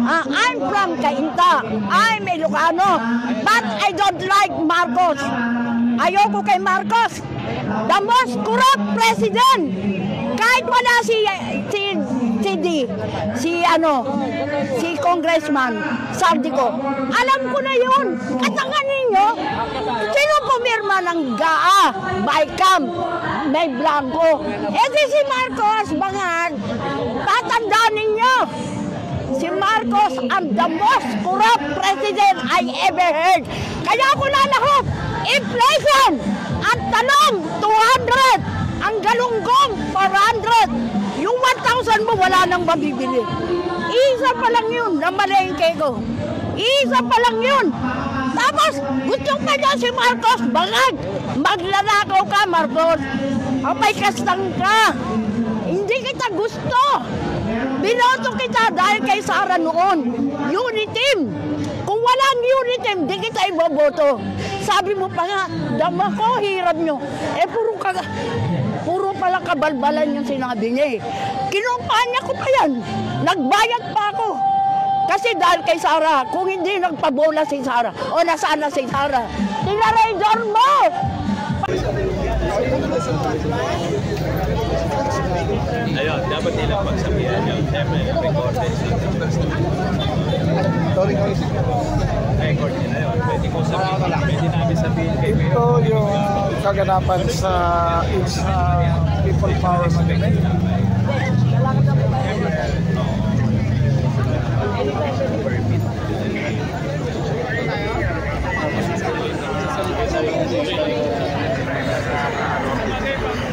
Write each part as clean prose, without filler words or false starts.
I'm from Cainta. I'm Ilocano. But I don't like Marcos. Ayoko kay Marcos. The most corrupt president. Kahit wala si Congressman Saldico. Alam ko na yun. Katangan ninyo, sino pumirma ng GAA, BICAM, May Blanco? Si Marcos, bangag, tatandaan ninyo. Si Marcos ang the most corrupt president I ever heard. Kaya ako lalahok, inflation, ang talong, 200, ang galunggong, 400. Yung 1,000 mo, wala nang mabibili. Isa pa lang yun, na malengke ko. Isa pa lang yun. Tapos, gusto pa niya si Marcos, bangag, maglalakaw ka, Marcos. May kastang ka. Hindi kita gusto. Binoto kita dahil kay Sara noon. Uniteam. Kung walang uniteam, di kita iboboto. Sabi mo pa nga, dama ko, hirap nyo. Puro pala kabalbalan yung sinabi niya eh. Kinumpanya ko pa yan. Nagbayad pa ako. Kasi dahil kay Sara, kung hindi nagpabola si Sara, o nasaan na si Sara, tinarador mo! Ayun, dapat nilang magsabihan yun. Siyempre, recorded record nila yun. Pwede ko sabihin, pwede namin sabihin kay Mayor. Ito yung kaganapan sa People Power Management.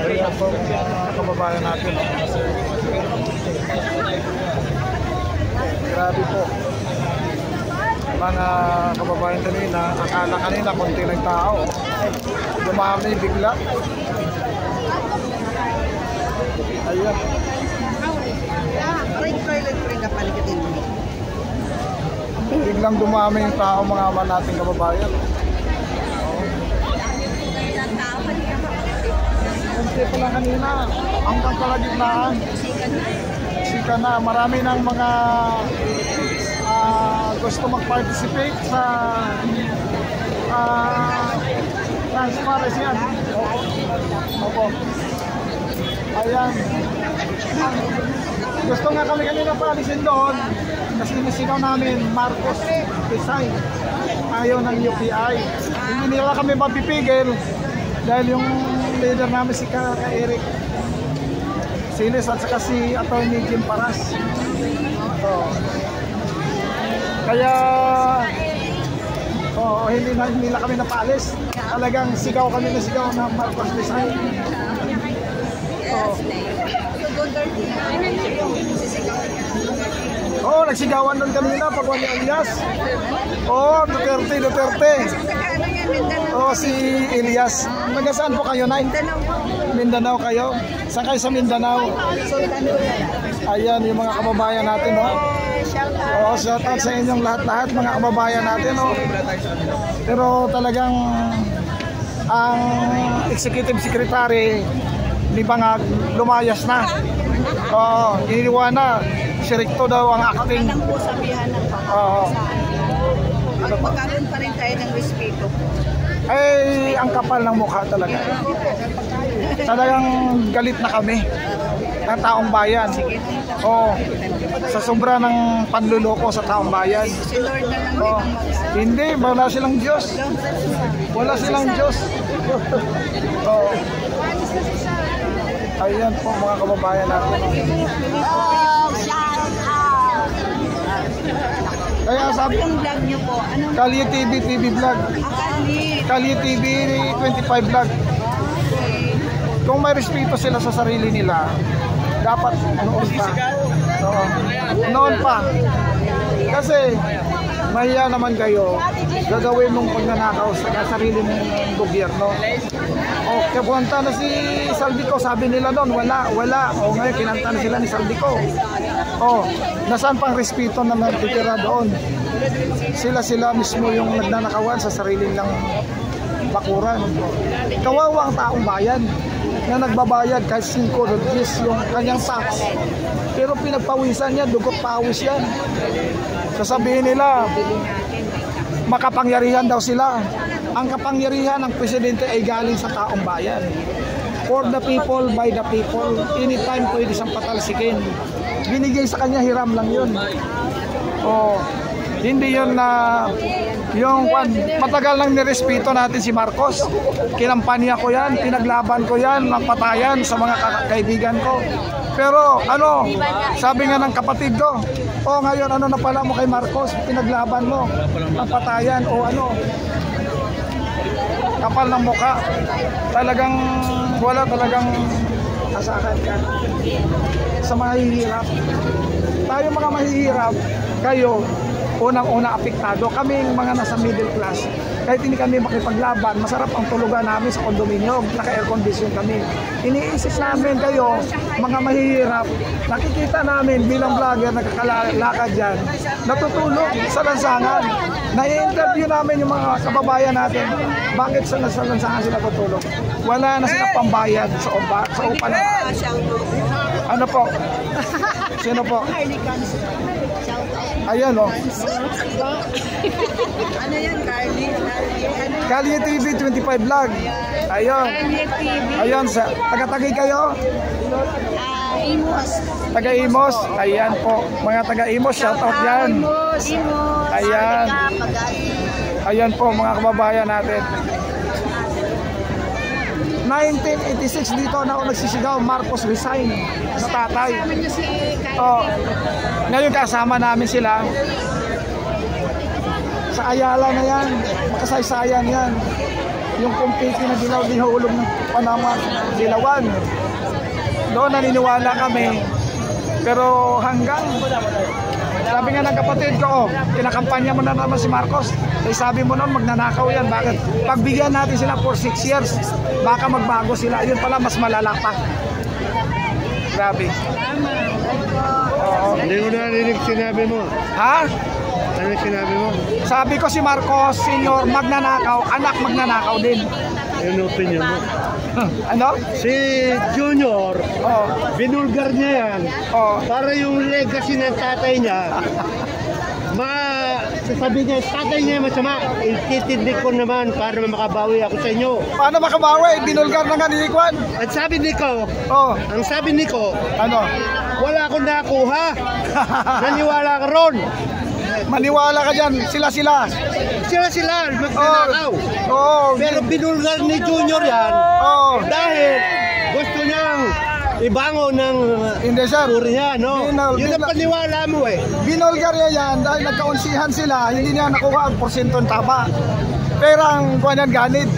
Ayan po mga kababayan natin. Grabe po. Mga kababayan kanina, akala kanina konti ng tao. Dumami bigla. Ayan. Biglang dumami yung tao mga ama nating kababayan. Kunti pala kanina, hanggang kalagitnaan. Sika na, marami ng mga gusto mag-participate sa transparency. Opo. Ayan. Gusto nga kami kanina paalisin doon kasi nisigaw namin Marcos Pisay. Ayaw ng UPI. Hindi nila kami mapipigil dahil yung leader namin si Eric Siles at saka si Atty. Jim Paras. Kaya hindi na kami napaalis. Talagang sigaw kami na sigaw na Marcos Pisay. Nagsigawan doon kanina pag wali Elias. Duterte. Si Elias. Saan po kayo, Nay? Mindanao kayo? Saan kayo sa Mindanao? Ayan, yung mga kababayan natin, shout out sa inyong lahat-lahat, mga kababayan natin, Pero talagang ang Executive Secretary ni Bangag lumayas na. Iniwan na. Si Recto daw ang acting. Magkakaroon pa rin tayo ng respeto. Ang kapal ng mukha talaga. Talagang galit na kami ng taong bayan. Sa sobra ng panluloko sa taong bayan. Si Lord na lang hindi, wala silang Diyos. Wala silang Diyos. Ayan po mga kababayan natin. Kaya sabi yung vlog niyo po, Kalye TV vlog. Kalye TV 25 vlog. Kung may respeto sila sa sarili nila, dapat noon pa. Noon pa. Kasi mahiya naman kayo, gagawin mong pagnanakaw sa sarili mong gobyerno. Kapunta na si Saldico, sabi nila doon, wala. Ngayon kinanta na sila ni Saldico. Nasaan pang respeto na natitira doon? Sila mismo yung nagnanakawan sa sarili lang bakuran. Kawawa ang taong bayan na nagbabayad kahit 5 rupees yung kanyang tax. Pero pinagpawisan niya, dugot pawis yan. Sasabihin nila, makapangyarihan daw sila. Ang kapangyarihan ng presidente ay galing sa taong bayan. For the people, by the people. Anytime pwede siyang patalsikin. Binigay sa kanya, hiram lang yun. Oh, hindi yun na matagal nang nirespeto natin si Marcos. Kinampanya ko yan, pinaglaban ko yan, ng patayan sa mga kaibigan ko. Pero sabi nga ng kapatid ko, ngayon na pala mo kay Marcos, pinaglaban mo ng patayan o kapal ng muka. Talagang wala talagang asahan ka sa mga hihirap. Tayo mga mahihirap, kayo unang-una apektado. Kaming mga nasa middle class, kahit hindi kami makipaglaban, masarap ang tulugan namin sa kondominium, naka-air condition kami. Iniisip namin kayo, mga mahihirap, nakikita namin bilang vlogger, nagkakalakad dyan, natutulog sa lansangan. Na-interview namin yung mga kababayan natin, bakit sa lansangan sila tutulog? Wala na sila pambayad sa upa na. Ano po? Sino po? Ayan o. Ano yan, Carly? Kalye TV 25 vlog. Ayun. Ayun, taga-Taguig kayo? Imos. Taga-Imos. Ayan po. Mga taga-Imos, shoutout yan. Ayan. Ayan po, mga kababayan natin. 1986 dito na ako nagsisigaw, Marcos resign sa tatay. Ngayon kasama namin sila sa Ayala na yan, makasaysayan yan. Yung kumpiti na dihulog ng Panama, Dilawan. Doon naniniwala kami. Pero hanggang sabi nga ng kapatid ko, kinakampanya mo na naman si Marcos. Eh sabi mo noon, magnanakaw yan. Bakit? Pagbigyan natin sila for 6 years, baka magbago sila. Yun pala, mas malala pa. Grabe. Hindi mo narinig sinabi mo. Ha? Ano sinabi mo? Sabi ko si Marcos, senior, magnanakaw, anak magnanakaw din. Ano opinion mo? Ano? Si Junior, binulgar niya yan. Para yung legacy ng tatay niya, sasabihin niya, tatay niya masama. Ititindig ko naman para makabawi ako sa inyo. Paano makabawi? Binulgar na nga ni Ikwan. Ang sabi ni Ko, wala akong nakuha. Naniwala ka ron. Maniwala ka dyan, sila. Sila, magnanakaw. Pero binulgar ni Junior yan, dahil gusto niyang ibangon ng puri niya, no? Yun ang paniwala mo eh. Binulgar niya yan dahil nagkaunsihan sila, hindi niya nakuha ang porsyentong taba. Perang kuwanan ganid.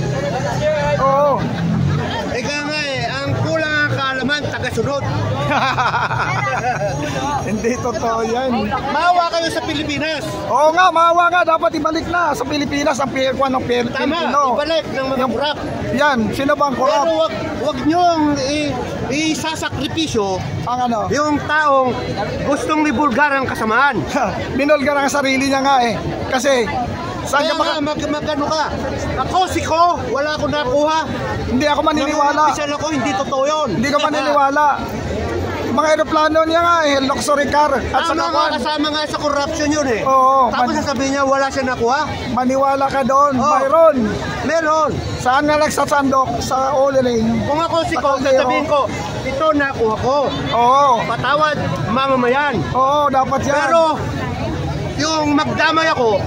Oo. Ika nga ang kulang ang kaalaman, taga-sunod. Hindi totoo yan. Maawa kayo sa Pilipinas. Oo nga, maawa nga. Dapat ibalik na sa Pilipinas ang kuwan ng Pilipino. Tama, ibalik ng mga kurap. Yan, sino bang kurap? Pero wag niyong isasakripisyo yung taong gustong ibulgar ang kasamaan. Binulgar ang sarili niya nga eh. Kasi saan ka magano ka? Ako si Ko, wala akong nakuha. Hindi ako maniniwala. Ako, hindi totoo yun. Hindi ka maniniwala. Mga aeroplano niya nga eh, luxury car at sa kawan. Kasama nga sa corruption yun eh. Oo. Tapos sasabihin niya wala siya nakuha. Maniwala ka doon, mayroon. Meron. Saan nga nagsasandok? Sa Oliling. Kung ako si Ko, sasabihin ko, ito nakuha ko. Oo. Patawad, mamamayan. Oo, dapat yan. Pero, yung magdamay ako,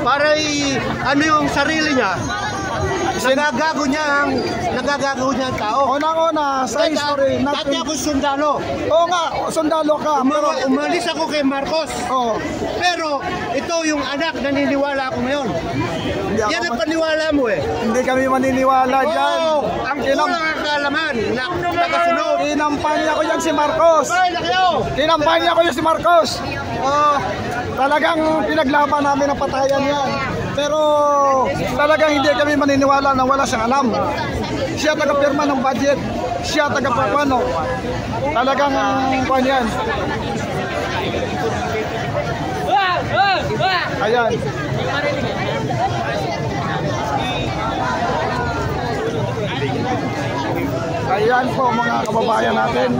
para yung sarili niya, nagagago niya ang tao. Unang-una, sa history. Dati ako sundalo. Oo nga, sundalo ka. Pero umalis ako kay Marcos. Pero, ito yung anak, naniniwala ako ngayon. Yan ang paniwala mo eh. Hindi kami maniniwala dyan. Ang kulang ang kaalaman na nakasunod. Kinampanya ko yan si Marcos. Kinampanya ko yan si Marcos. Talagang pinaglaban namin ang patayan yan. Pero talagang hindi kami maniniwala na wala siyang alam. Siya taga-pirma ng budget. Siya taga-papano. Talagang kuhan yan. Ayan. Ayan po mga kababayan natin.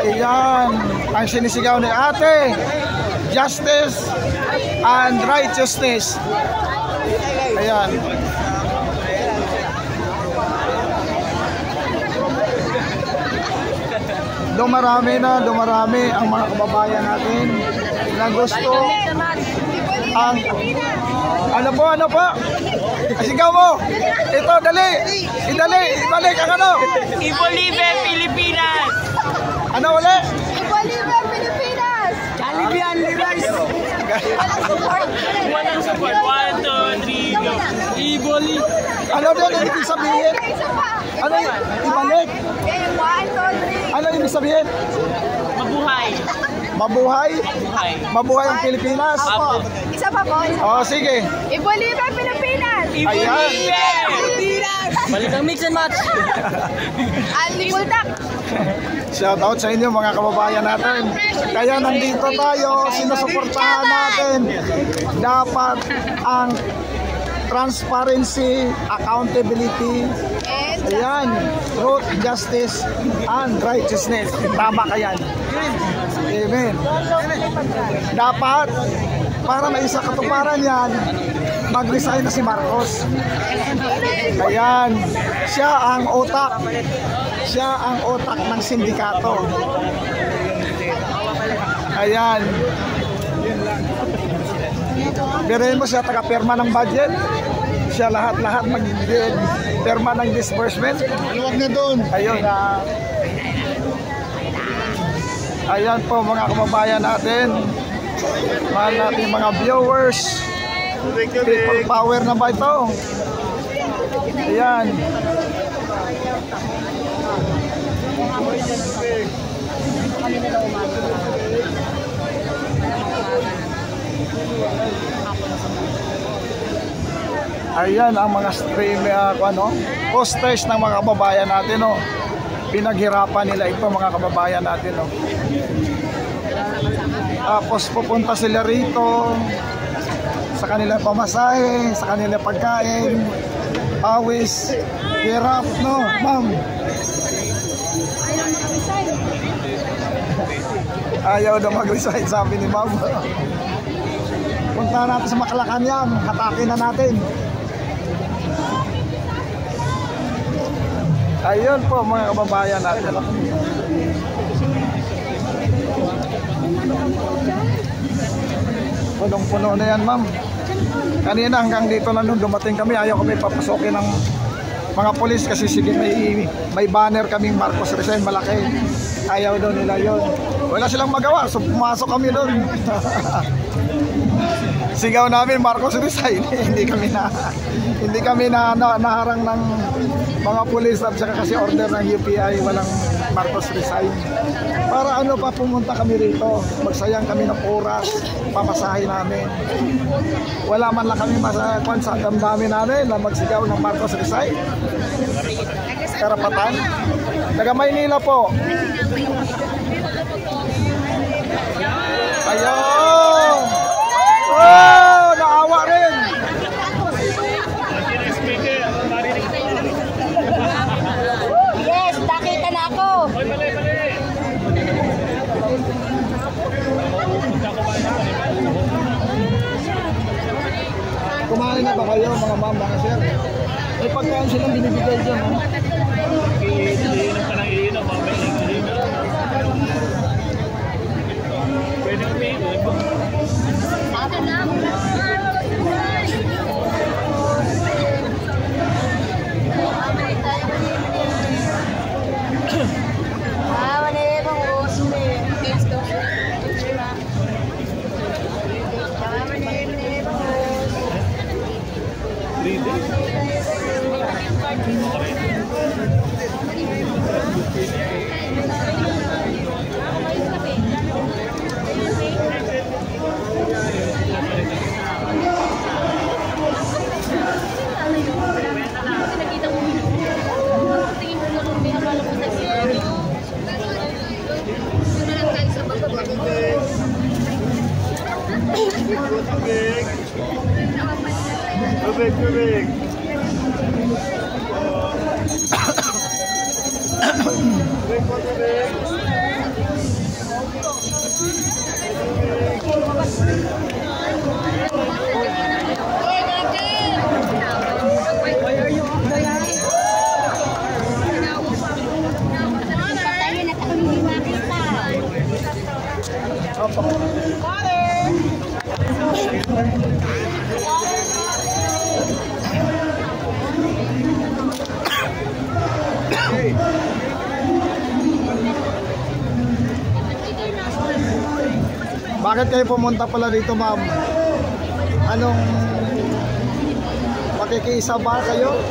Ayan, ang sinisigaw ni ate, justice and righteousness. Ayan. Dumarami ang mga kababayan natin na gusto ang ano po? Sigaw mo. Ito, dali. Ibalik ang ano? Ibolive, Pilipinas! Ano ulit? Ibolive, Pilipinas! Jollibee Unleashed! Walang support. 1, 2, 3, go! Iboli! Ano doon ibig sabihin? Ano ibalik? 1, 2, 3. Ano ibig sabihin? Mabuhay! Mabuhay? Mabuhay! Mabuhay ang Pilipinas? Apo! Isa pa po. Oh, sige. Ibolive, Pilipinas! Ibolive! Balik ang mix and match! Alibultak! Shout out sa inyo mga kababayan natin. Kaya nandito tayo, sinusuportahan natin. Dapat ang transparency, accountability, ayan, truth, justice, and righteousness. Tama ka yan. Amen. Dapat, para maisa katuparan yan, mag-resign na si Marcos. Ayan, siya ang utak. Siya ang utak ng sindikato. Ayan. Biruin mo siya taga-perma ng budget. Siya lahat-lahat mag-perma ng disbursement. Huwag na doon. Ayun. Ayan po mga kababayan natin. Mahal natin mga viewers. People power na ba ito? Ayan. Ayan ang mga posters ng mga kababayan natin, no. Pinaghirapan nila ito mga kababayan natin, no. Tapos pupunta sila rito sa kanilang pamasahe, sa kanilang pagkain, pawis, hirap, no, ma'am. Ayaw na mag-resign, sabi ni ma'am. Punta natin sa Malacanang, hatakin na natin. Ayun po mga kababayan natin. Punong-puno na yan, ma'am. Kanina hanggang dito na nung dumating kami, ayaw kami papasokin ng mga polis kasi sige may banner kaming Marcos resign malaki. Ayaw daw nila yon. Wala silang magawa, so pumasok kami doon. Sigaw namin Marcos resign. hindi kami naharang ng mga pulis at saka kasi order ng UPI walang Marcos resign. Para ano pa pumunta kami rito, magsayang kami ng oras, pamasahe namin. Wala man lang kami masakuan sa damdamin namin na magsigaw ng Marcos resign. Karapatan. Taga Maynila po. Ayun! Oh! Naawa rin! Yes, nakita na ako. Kumain na ba kayo mga ma'am, mga sir? May pagkain silang binibigay dyan, ha? Iinom ka ng iinom, mamaya iinom. Pwede kami iinom. Tubig. Bakit kayo pumunta pala dito, ma'am? Anong makikiisa ba kayo?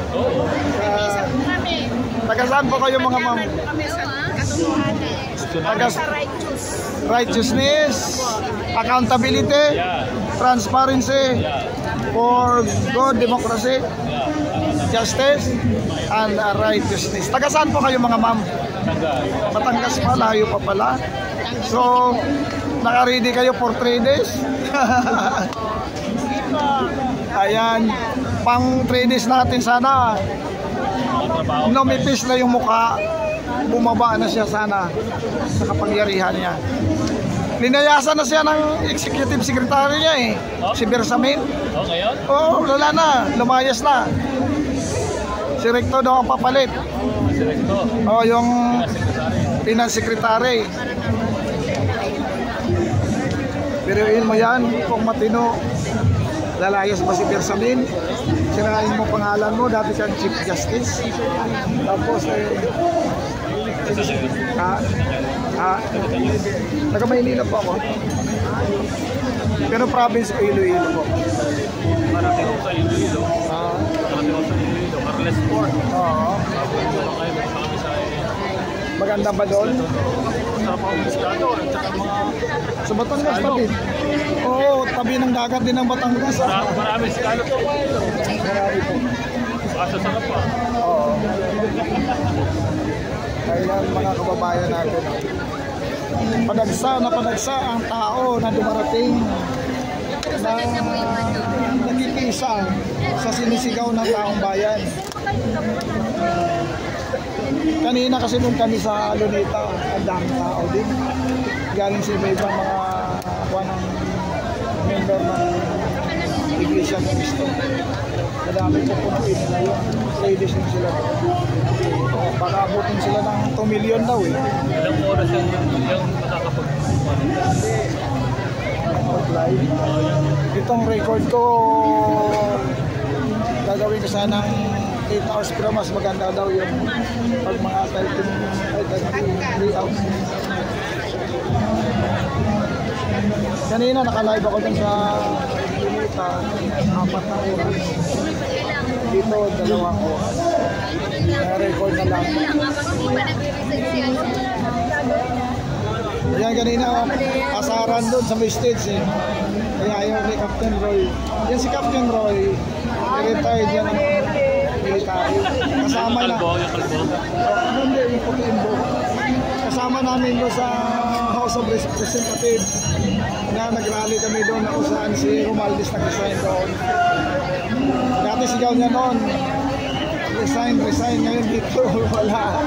Taga saan po kayo mga ma'am? Taga righteousness, accountability, transparency, for good democracy, justice, and righteousness. Taga saan po kayo mga ma'am? Batangas pa, layo pa pala. So, naka-ready kayo for 3 days? Ayan, pang 3 days natin sana. Numipis na yung mukha, bumaba na siya sana sa kapangyarihan niya. Linayasan na siya ng executive secretary niya eh, si Bersamin. Oh, ngayon? Oo, wala na, lumayas na. Si Recto daw ang papalit. Si Recto? Oo, yung finance secretary. Pero yun mo yan, kung matino, lalayas ba si Bersamin? Sirain mo pangalan mo, dati siyang Chief Justice. Tapos taga Maynila po ako. Pero province ko Iloilo po. Marami ko sa Iloilo. Marami ko sa Iloilo. Carles Fort. Oo. Maganda ba doon? Sa mga Moscato at saka mga... Sa Batangas tabi. Oo, tabi ng dagat din ng Batangas. Marami skalo to. Marami po. Basta sarap pa. Oo. Kailan mga kababayan natin. Padagsa ang tao na dumarating na nagkikisa sa sinisigaw ng taong bayan. Kanina kasi nung kami sa Luneta, ang daming tao din. Galing sa iba-ibang mga member ng Iglesia ng Cristo. Madami po punuin nila yun. Ladies din sila. Baka abutin sila ng 2 million daw eh. Ilang oras yung Live. Itong record ko, gagawin ko sanang 8 hours pero mas maganda daw yung pag mga 3 hours. Kanina naka-live ako dun sa Luneta, 4 na oras. Dito, 2 oras. Na-record na lang. Yan kanina, asaran doon sa may stage eh. Kaya ayaw ni Captain Roy. Yan si Captain Roy, retired yan ng military. Kasama na. Hindi, yung puti yung buhok. Kasama namin doon sa House of Representatives na nag-rally kami doon na kung saan si Romualdez nag-resign doon. Dati sigaw niya noon, resign, ngayon dito, wala.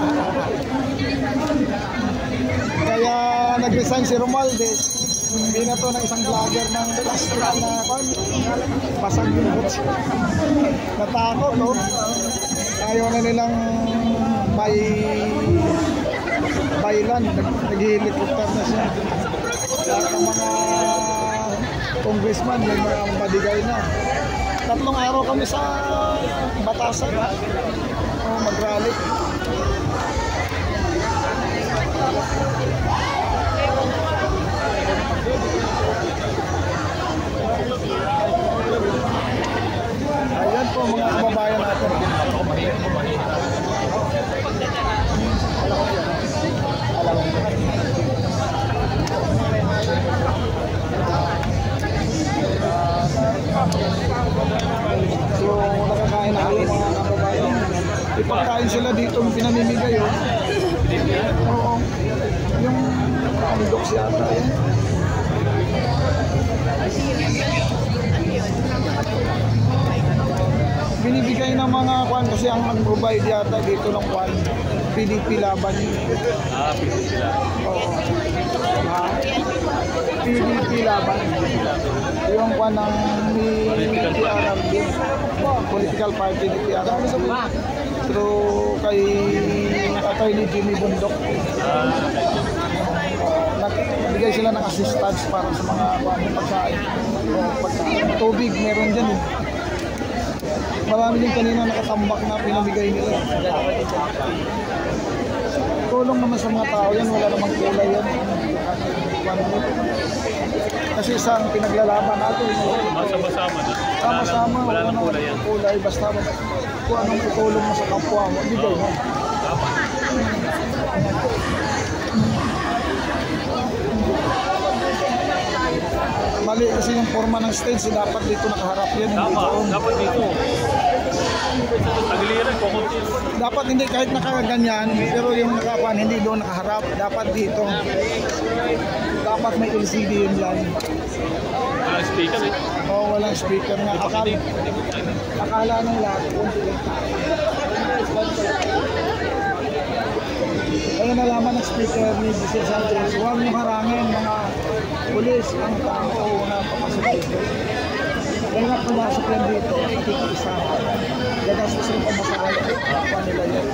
Kaya nag-resign si Romualdez. Hindi na to ng isang vlogger ng last na pasag yung boots. Natakot, no? Ayaw na nilang bailan. Nag-helicopter na siya. Lahat ng mga congressman, may mga madigay na. 3 araw kami sa Batasan. Mag-rally. Ayan po mga kababayan natin. So nakakain na kayo mga kababayan. Ipagkain sila dito yung pinamimigay. Oo. Yung dogs yata yan. Binibigay ng mga kwan kasi ang nag-provide yata dito ng kwan PDP Laban. PDP Laban. Oo. PDP laban. Yung kwan ng PRRD, political party ni PRRD. Through kay Atty. Jimmy Bundok. Nagbigay sila ng assistance para sa mga pagkain. Tubig, meron dyan eh. Marami din kanina nakatambak na pinamigay nila. Tulong naman sa mga tao yan, wala namang kulay yan. Kasi isang pinaglalaban natin. Sama-sama na. Sama-sama, Wala nang kulay yan. Kulay, basta kung anong itulong mo sa kapwa mo, bigay mo. Mali kasi yung forma ng stage, dapat dito nakaharap yan. Dapat dito. Tagiliran, kukunti. Dapat hindi kahit nakaganyan, pero yung nakapan hindi doon nakaharap, dapat dito. Dapat may LCD yun yan. Walang speaker eh. Oo, walang speaker nga. Akala ng lahat. Kaya nalaman ng speaker ni Jose Sanchez, huwag nyo harangin mga pulis ang tao na papasok dito. Kaya nga pumasok yan dito, isa. Gagastos yung pamasahan pa nila yan.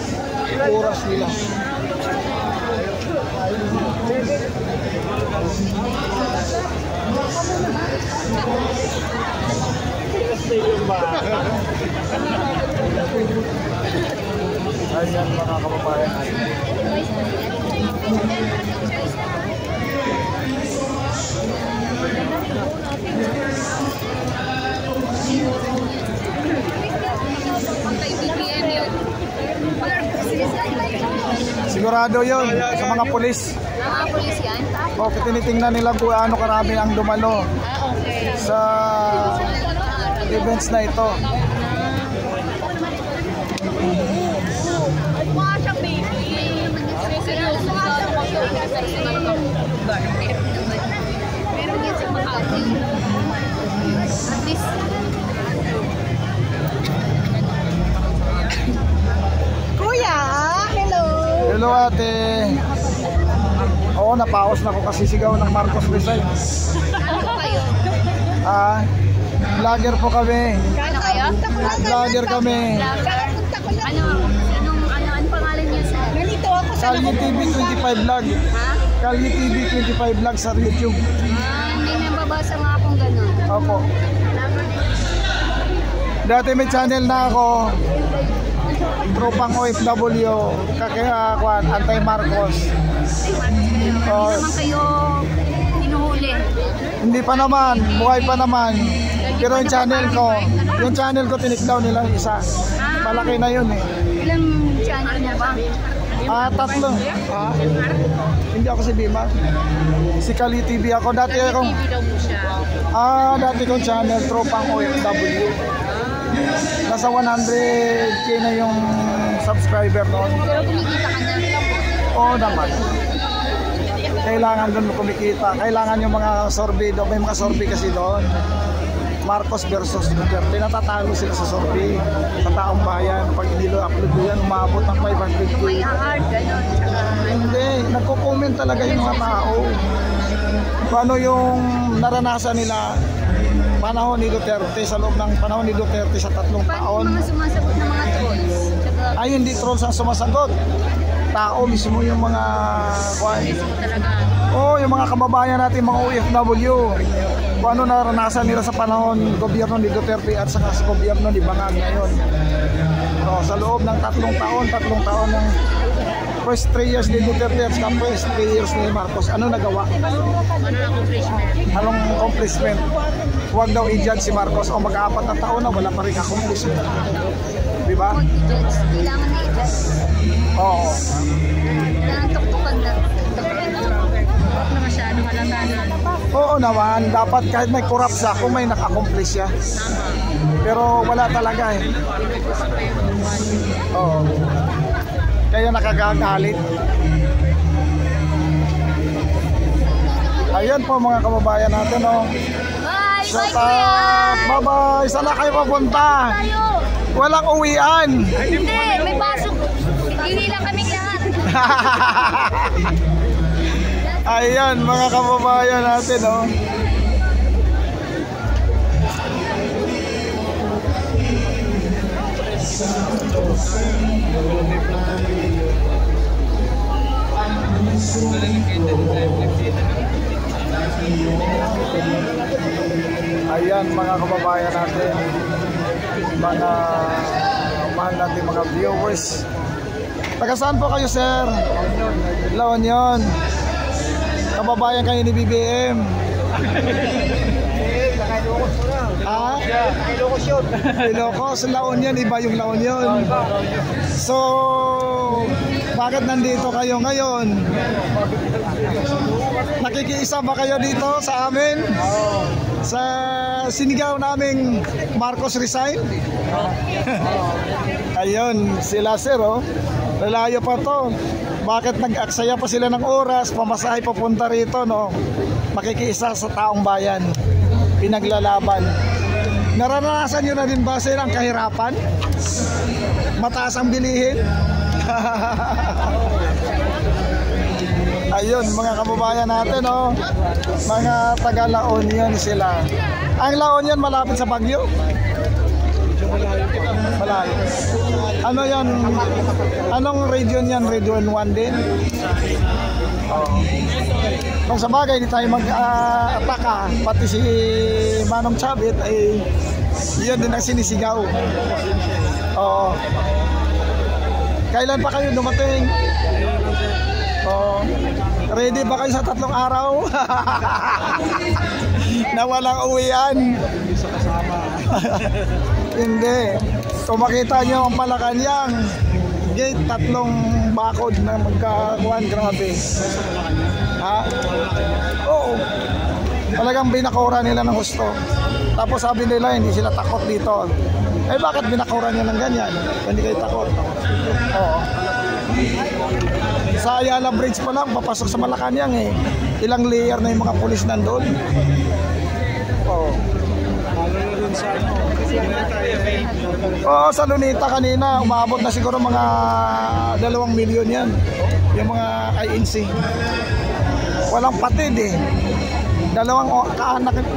Oras nila. Ayan mga kababayan natin. Sigurado yun sa mga pulis. Mga pulis yan? O, tinitingnan nila kung ano karami ang dumalo sa events na ito. Mukha siyang baby. Seryoso nga siya. Pero hindi siya makati. At least, Kuya, hello. Hello ate. Oo, napaos na ako kasi sigaw ng Marcos Rizal. ano po kayo? Vlogger po kami. Ano kayo? Vlogger kami. Ano pangalan niya sa? Nalito ako sa Kalye TV 25 Vlog. Ha? Kalye TV 25 Vlog sa YouTube. Hindi nababasa nga akong gano'n. Opo. Dati may channel na ako. Tropang OFW. Kakakuan, Anti-Marcos. Hindi naman kayo tinuhuli. Hindi pa naman, buhay pa naman. Pero yung channel ko tinikdown nila isa. Malaki na yun eh. Ilang channel niya ba? 3. Hindi ako si Bima. Si Kalye TV ako. Dati akong dati kong channel Tropang OFW. Nasa 100k na yung subscriber noon. Pero kumikita ka na. Oo naman. Kailangan doon kumikita. Kailangan yung mga survey doon. May mga survey kasi doon. Marcos versus Duterte. Natatalo sila sa survey. Sa taong bayan. Pag nilo-upload yan, umabot ng 500k. May hard, gano'n. Hindi. Nagko-comment talaga yung mga tao. Paano yung naranasan nila panahon ni Duterte, sa loob ng panahon ni Duterte sa 3 Paano taon. mga sumasagot ng mga trolls? Tsaka, Ay, hindi trolls ang sumasagot. Tao mismo yung mga talaga. yung mga kababayan natin, mga OFW. Kung ano naranasan nila sa panahon gobyerno ni Duterte at saka sa gobyerno ni Bangag ngayon. Sa loob ng 3 taon ng first 3 years ni Duterte at saka first 3 years ni Marcos, ano nagawa? Anong accomplishment? Huwag daw i-judge si Marcos o mag-4 na taon na wala pa rin accomplishment. Diba? Huwag i-judge. Kailangan na i-judge. Oo. Kailangan tuktukan na. Huwag na masyadong alatanan. Oo naman, dapat kahit may corrupt siya, kung may naka-accomplish siya. Pero wala talaga eh. Oo. Kaya nakakagalit. Ayan po mga kababayan natin, oh. Bye! Shout Bye, kuya! out! Bye-bye! Saan na kayo papunta? Tayo! Walang uwian! Hindi! May pasok! Hindi lang kami lahat! Ayan, mga kababayan natin, oh. Ayan, mga kababayan natin, mga mahal natin mga viewers. Taga saan po kayo, sir? La Union. Kababayan kayo ni BBM. Ah? Ilocos, La Union, iba yung La Union. So, bakit nandito kayo ngayon? Nakikiisa ba kayo dito sa amin? Sa sinigaw naming Marcos resign? Ayun, sila sir, oh. Lalayo pa to. Bakit nag-aksaya pa sila ng oras, pamasahe papunta rito, no? Makikiisa sa taong bayan, pinaglalaban. Naranasan nyo na din ba silang kahirapan? Mataas ang bilihin? Ayun, mga kababayan natin, oh. Mga taga La Union sila. Ang La Union malapit sa Baguio? Malayo. Ano yan? Anong region yan? Region 1 din? Kung sa bagay, di tayo mag-ataka. Pati si Manong Chavit ay yun din ang sinisigaw. Oo. Kailan pa kayo dumating? Oo. Ready ba kayo sa 3 araw? Na walang uwian? Hindi. Kung makita nyo ang Malacanang gate, 3 bakod na magkakuhan, grabe. Ha? Oo. Talagang binakura nila ng gusto. Tapos sabi nila hindi sila takot dito. Eh bakit binakura nyo ng ganyan? Hindi kayo takot. Oo. Sa Ayala Bridge pa lang, papasok sa Malacanang eh. Ilang layer na yung mga pulis nandun. Oo. Oo, sa Luneta kanina, umabot na siguro mga 2 milyon yan. Yung mga INC. Walang patid eh.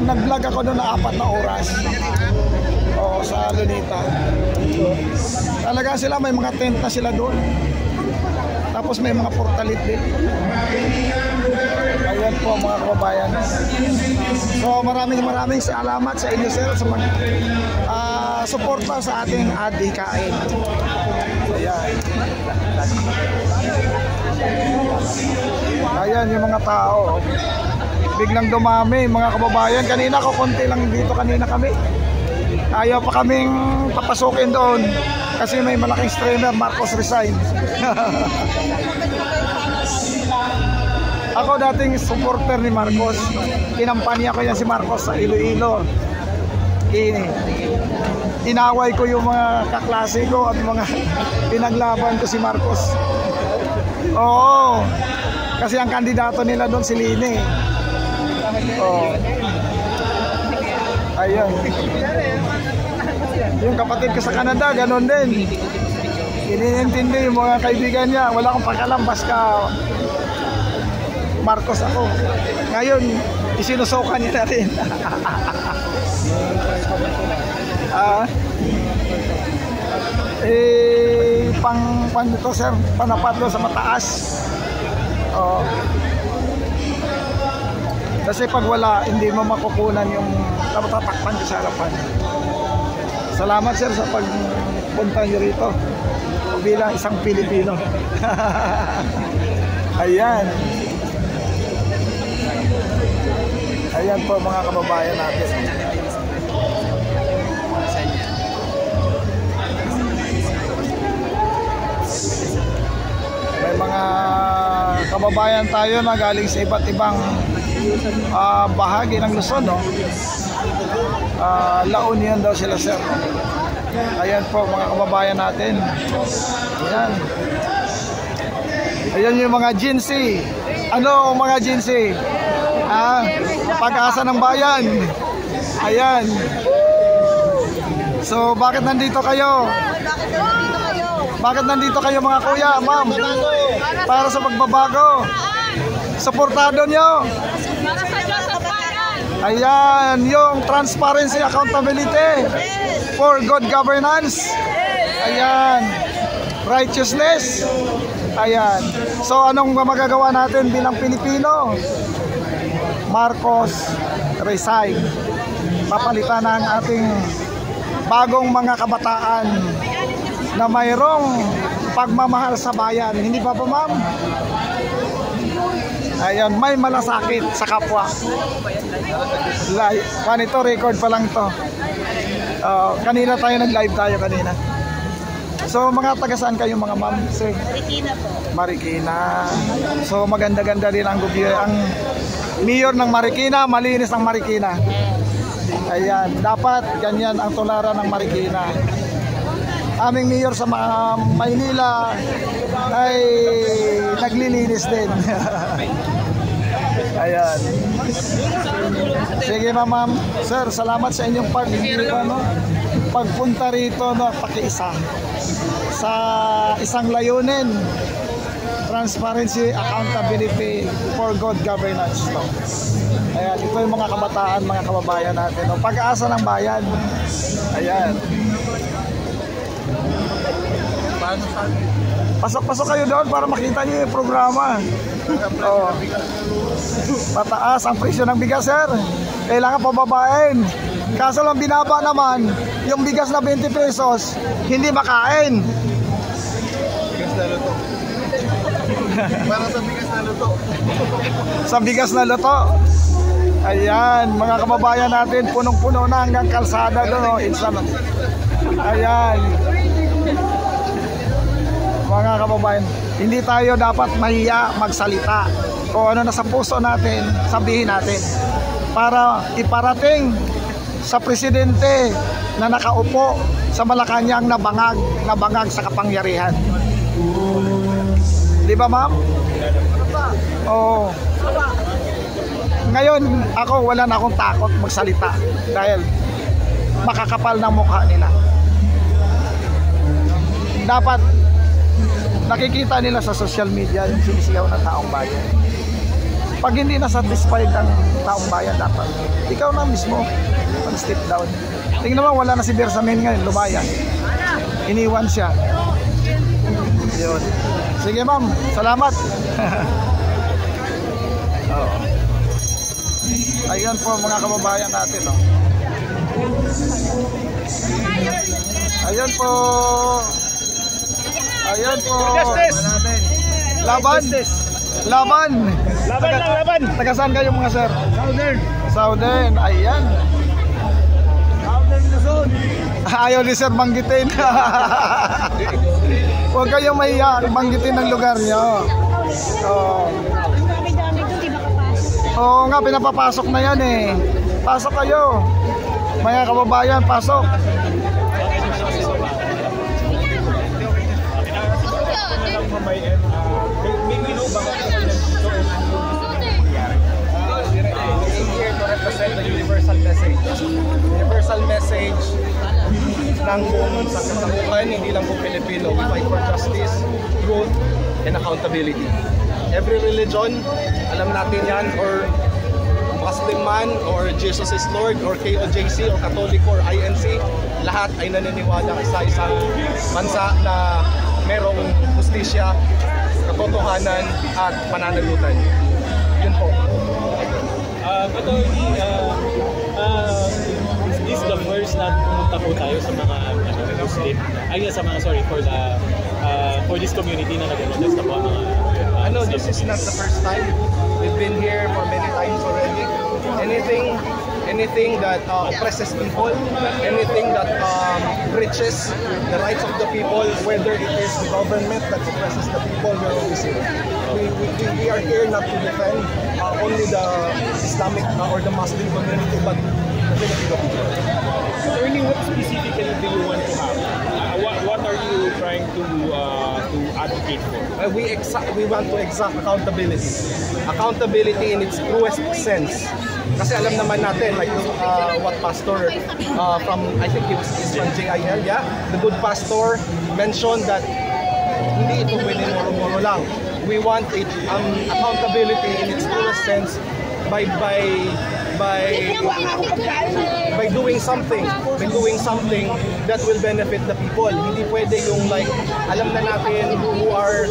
Nag-vlog ako doon na 4 na oras. Oo, sa Luneta. Talaga sila, may mga tent na sila doon. Tapos may mga portalit din. Ayan po mga kababayan. So maraming salamat sa inyo sir sa suporta sa ating adhikain. Ayan. Ayan yung mga tao. Biglang dumami mga kababayan. Kanina ko konti lang dito kanina kami. Ayaw pa kaming papasukin doon kasi may malaking streamer, Marcos resign. Ako dating supporter ni Marcos. Kinampanya ko yan si Marcos sa Iloilo. Inaway ko yung mga kaklase ko at mga pinaglaban ko si Marcos. Oo. Kasi ang kandidato nila doon si Lini. Oo. Ayun. Yung kapatid ko sa Canada, ganun din. Iniintindi yung mga kaibigan niya. Wala akong pakalam, basta Marcos ako. Ngayon, isinusukan niya natin. Pang ito sir, panapatlo sa mataas. Kasi pag wala, hindi mo makukunan yung tatakpan ko sa harapan. Salamat sir sa pagpunta niyo rito bilang isang Pilipino. Ayan. Ayan po mga kababayan natin. May mga kababayan tayo na galing sa iba't ibang bahagi ng Luzon, no? La Union daw sila sir. Ayan po mga kababayan natin. Ayan. Ayan yung mga Jinsi. Ano mga Jinsi? Pag-asa ng bayan. Ayan. So bakit nandito kayo? Bakit nandito kayo mga kuya, ma'am? Para sa pagbabago. Suportado nyo. Ayan, yung transparency, accountability for good governance. Ayan, righteousness. Ayan. So anong magagawa natin bilang Pilipino? Marcos resign. Papalitan ng ating bagong mga kabataan na mayroong pagmamahal sa bayan. Hindi ba po, ma'am? Ayan, may malasakit sa kapwa. Live. Ito, record pa lang to. Kanina tayo nag-live tayo kanina. So mga taga saan kayo mga ma'am? Marikina po. Marikina. So maganda-ganda din ang gobyerno, ang mayor ng Marikina, malinis ang Marikina. Ayan, dapat ganyan ang tularan ng Marikina. Aming mayor sa Maynila ay naglilinis din. Ayan. Sige ma'am. Sir, salamat sa inyong pagpunta rito, no, pakiisa sa isang layunin, transparency, accountability for good governance, no? Ayan, ito yung mga kabataan, mga kababayan natin, no? Pag-asa ng bayan. Ayan. Pasok-pasok kayo doon para makita niyo yung programa. Oh. Pataas ang presyo ng bigas, sir. Kailangan pababain. Kaso lang binaba naman, yung bigas na 20 pesos, hindi makain. Bigas na luto. Para sa bigas na luto. Sa bigas na luto. Ayan, mga kababayan natin, punong-puno na hanggang kalsada doon. Ayan. Mga kababayan, hindi tayo dapat mahiya magsalita. Kung ano na sa puso natin, sabihin natin. Para iparating sa presidente na nakaupo sa Malacanang na bangag sa kapangyarihan. Di ba, ma'am? Oo. Ngayon, wala na akong takot magsalita dahil makakapal ng mukha nila. Dapat nakikita nila sa social media yung sinisigaw ng taong bayan. Pag hindi na satisfied ang taong bayan, dapat ikaw na mismo mag-step down. Tingnan naman, wala na si Bersamin ngayon, lumayan. Iniwan siya. Yun. Sige ma'am, salamat. Oh. Ayan po mga kababayan natin, no? Ayan po. Ayan po. Laban. Laban. Laban. Taga saan kayo mga sir? Southern. Ayan. Southern Luzon. Ayaw ni sir banggitin. Huwag kayong mahiya banggitin ng lugar nyo. Oo nga, pinapapasok na yan eh. Pasok kayo. Mga kababayan, pasok. Here to represent the universal message. Universal message ng buong sangkatauhan, hindi lang po Pilipino. We fight for justice, truth, and accountability. Every religion, alam natin yan, or Muslim man, or Jesus is Lord, or KOJC, or Catholic, or INC, lahat ay naniniwala sa isang bansa na merong justisya, katotohanan, at pananagutan. Yun po. This is the first na pumunta po tayo sa mga Muslim. For this community na nag-protest na po ang mga This is not the first time. We've been here for many times already. Anything that oppresses people, anything that breaches the rights of the people, whether it is the government that oppresses the people, we're always here. We are here not to defend only the Islamic or the Muslim community, but the Filipino people. Attorney, what specifically do you want to have? What are you trying to advocate for? We want to exact accountability. Accountability in its truest sense. Kasi alam naman natin, like what pastor from, I think he was from JIL, yeah? The good pastor mentioned that hindi ito pwede moro-moro lang. we want accountability in its truest sense by doing something that will benefit the people. Hindi pwede yung like alam na natin who are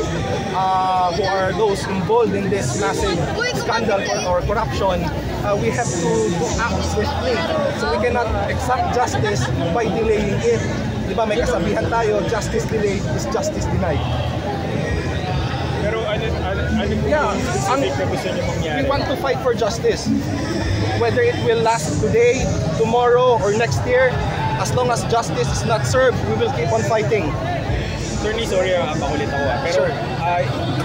those involved in this massive scandal or corruption. We have to act swiftly, so we cannot exact justice by delaying it. Diba may kasabihan tayo, justice delayed is justice denied. Pero ano specific na gusto niyo mangyari? We want to fight for justice. Whether it will last today, tomorrow, or next year, as long as justice is not served, we will keep on fighting. Attorney, sorry, makulit ako. Pero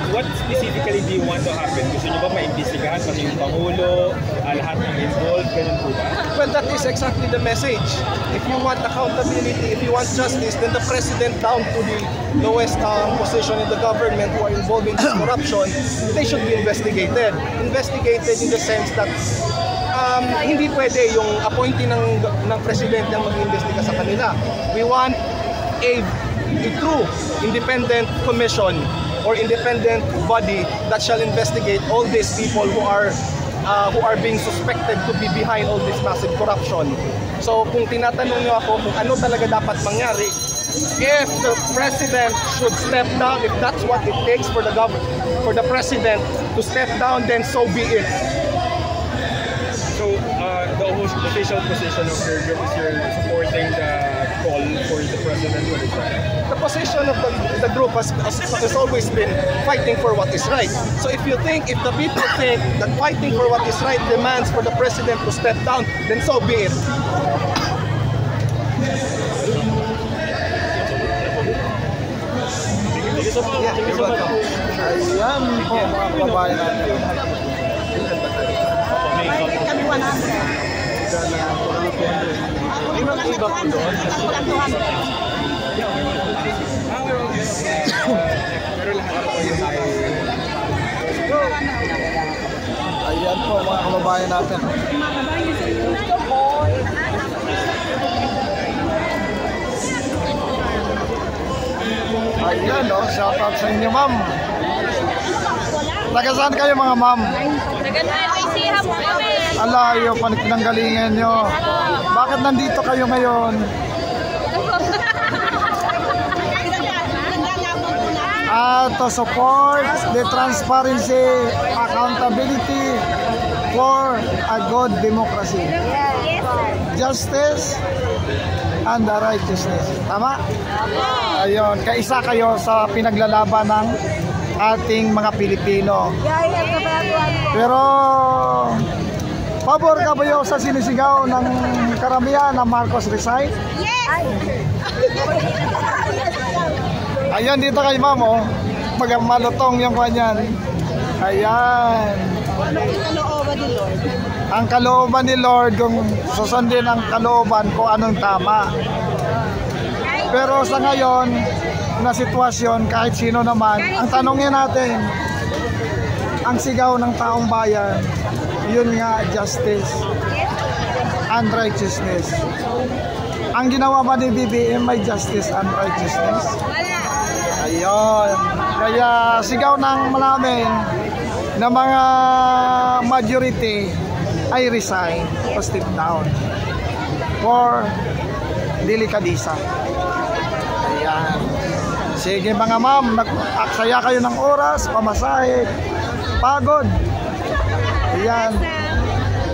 what specifically do you want to happen? Gusto niyo ba maimbestigahan pati yung Pangulo, lahat ng involved, ganun po ba? Well, that is exactly the message. If you want accountability, if you want justice, then the president down to the lowest position in the government who are involved in this corruption, they should be investigated. Investigated in the sense that hindi pwede yung appointee ng presidente ang mag-iimbestiga sa kanila. We want a true independent commission or independent body that shall investigate all these people who are being suspected to be behind all this massive corruption. So kung tinatanong niyo ako kung ano talaga dapat mangyari, if the president should step down, if that's what it takes for the president to step down, then so be it. So the official position of your group is you're supporting the call for the president to resign. The position of the group has always been fighting for what is right. So if the people think that fighting for what is right demands for the president to step down, then so be it. Ayan po mga kababayan natin. Kami 100. Iba po doon. Ayan po mga kababayan natin. Ayan o, shout out sa inyo ma'am. Taga saan kayo mga ma'am? Nag-isihan po kami. Alayo, pinanggalingan nyo. Bakit nandito kayo ngayon? To support the transparency, accountability for a good democracy. Justice and the righteousness. Tama? Ayun, kaisa kayo sa pinaglalaban ng ating mga Pilipino. Pero pabor ka ba yun sa sinisigaw ng karamihan na Marcos resign? Yes! Ayan, dito kay ma'am, oh. Malutong yung kanyan. Ayan. Ang kalooban ni Lord, kung susundin ang kalooban kung anong tama. Pero sa ngayon, na sitwasyon, kahit sino naman, ang tanongin natin, ang sigaw ng taong bayan, yun nga, justice and righteousness. Ang ginawa ba ni BBM may justice and righteousness? Ayun. Kaya sigaw ng malamin na mga majority ay resign o step down for delikadisa. Ayan. Sige mga ma'am, nag-aksaya kayo ng oras, pamasahe, pagod. Ayan.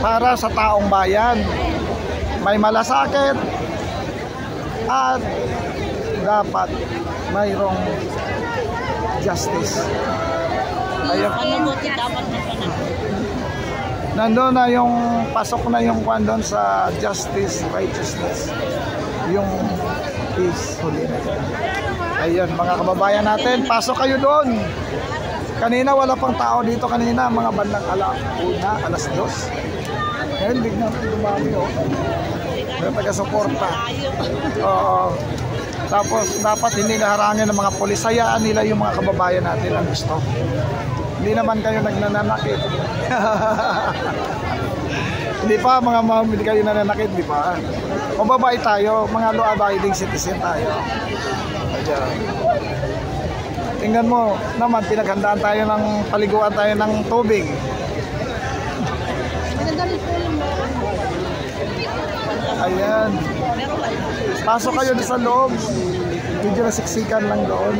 Para sa taong bayan. May malasakit at dapat mayroong justice. Ayun. Nandun na yung pasok na yung kwandon sa justice, righteousness. Yung peace, holiness. Ayun, mga kababayan natin, pasok kayo doon. Kanina wala pang tao dito kanina, mga bandang alas 2. Ngayon, biglang dumami, oh. May taga-suporta. Oo. Tapos dapat hindi naharangin ng mga pulis. Hayaan nila yung mga kababayan natin ang gusto. Hindi naman kayo nagnanakit. Hindi pa mga ma'am, hindi kayo nananakit, di ba? Mababait tayo, mga law-abiding citizen tayo. Ayan. Tingnan mo naman, pinaghandaan tayo ng paliguan tayo ng tubig. Ayan. Pasok kayo sa loob. Medyo nasiksikan lang doon.